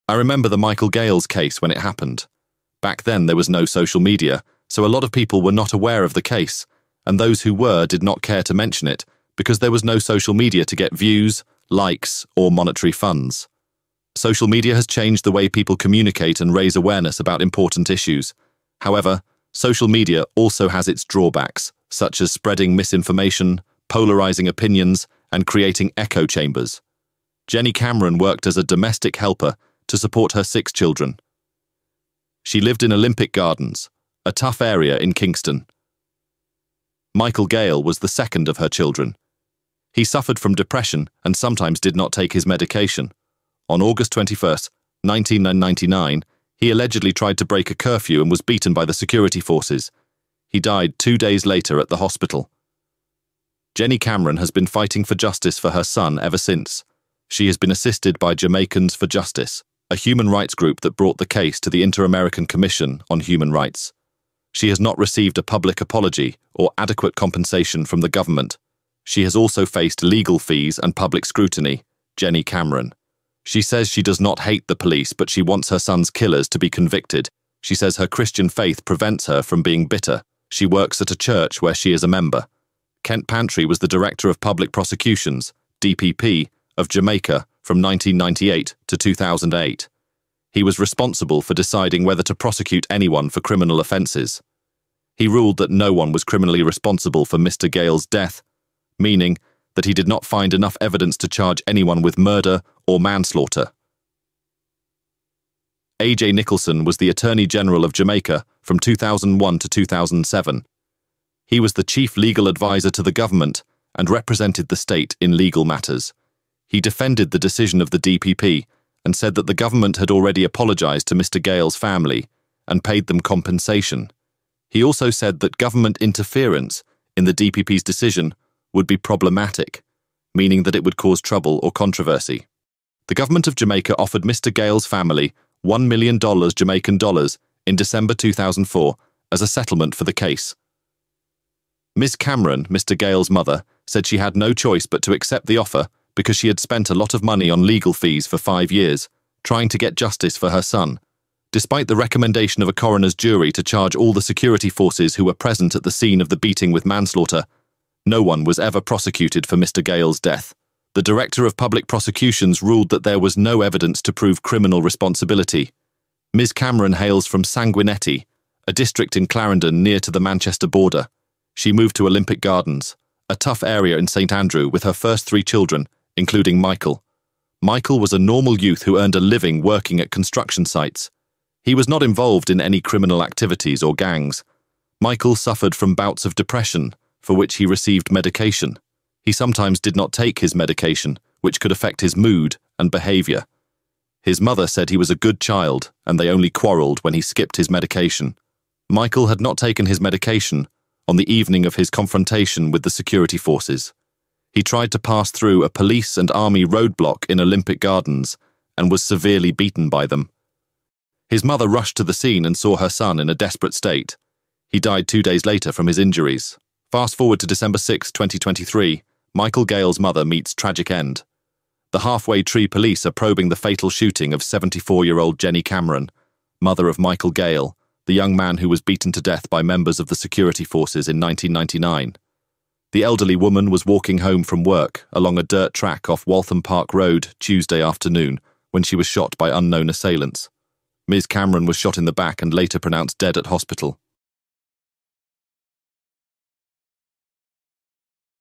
I remember the Michael Gayle's case when it happened. Back then there was no social media, so a lot of people were not aware of the case, and those who were did not care to mention it because there was no social media to get views, likes, or monetary funds. Social media has changed the way people communicate and raise awareness about important issues. However, social media also has its drawbacks, such as spreading misinformation, polarizing opinions, and creating echo chambers. Jenny Cameron worked as a domestic helper to support her 6 children. She lived in Olympic Gardens, a tough area in Kingston. Michael Gayle was the second of her children. He suffered from depression and sometimes did not take his medication. On August 21, 1999, he allegedly tried to break a curfew and was beaten by the security forces. He died 2 days later at the hospital. Jenny Cameron has been fighting for justice for her son ever since. She has been assisted by Jamaicans for Justice, a human rights group that brought the case to the Inter-American Commission on Human Rights. She has not received a public apology or adequate compensation from the government. She has also faced legal fees and public scrutiny. Jenny Cameron. She says she does not hate the police, but she wants her son's killers to be convicted. She says her Christian faith prevents her from being bitter. She works at a church where she is a member. Kent Pantry was the Director of Public Prosecutions, DPP, of Jamaica from 1998 to 2008. He was responsible for deciding whether to prosecute anyone for criminal offences. He ruled that no one was criminally responsible for Mr. Gayle's death, meaning that he did not find enough evidence to charge anyone with murder or manslaughter. A.J. Nicholson was the Attorney General of Jamaica from 2001 to 2007. He was the chief legal advisor to the government and represented the state in legal matters. He defended the decision of the DPP and said that the government had already apologized to Mr. Gayle's family and paid them compensation. He also said that government interference in the DPP's decision would be problematic, meaning that it would cause trouble or controversy. The government of Jamaica offered Mr. Gayle's family $1 million Jamaican dollars in December 2004 as a settlement for the case. Ms. Cameron, Mr. Gayle's mother, said she had no choice but to accept the offer because she had spent a lot of money on legal fees for 5 years, trying to get justice for her son. Despite the recommendation of a coroner's jury to charge all the security forces who were present at the scene of the beating with manslaughter, no one was ever prosecuted for Mr. Gayle's death. The Director of Public Prosecutions ruled that there was no evidence to prove criminal responsibility. Ms. Cameron hails from Sanguinetti, a district in Clarendon near to the Manchester border. She moved to Olympic Gardens, a tough area in St. Andrew, with her first 3 children, including Michael. Michael was a normal youth who earned a living working at construction sites. He was not involved in any criminal activities or gangs. Michael suffered from bouts of depression, for which he received medication. He sometimes did not take his medication, which could affect his mood and behavior. His mother said he was a good child, and they only quarreled when he skipped his medication. Michael had not taken his medication on the evening of his confrontation with the security forces. He tried to pass through a police and army roadblock in Olympic Gardens and was severely beaten by them. His mother rushed to the scene and saw her son in a desperate state. He died 2 days later from his injuries. Fast forward to December 6, 2023, Michael Gayle's mother meets tragic end. The Halfway Tree police are probing the fatal shooting of 74-year-old Jenny Cameron, mother of Michael Gayle, the young man who was beaten to death by members of the security forces in 1999. The elderly woman was walking home from work along a dirt track off Waltham Park Road Tuesday afternoon when she was shot by unknown assailants. Ms. Cameron was shot in the back and later pronounced dead at hospital.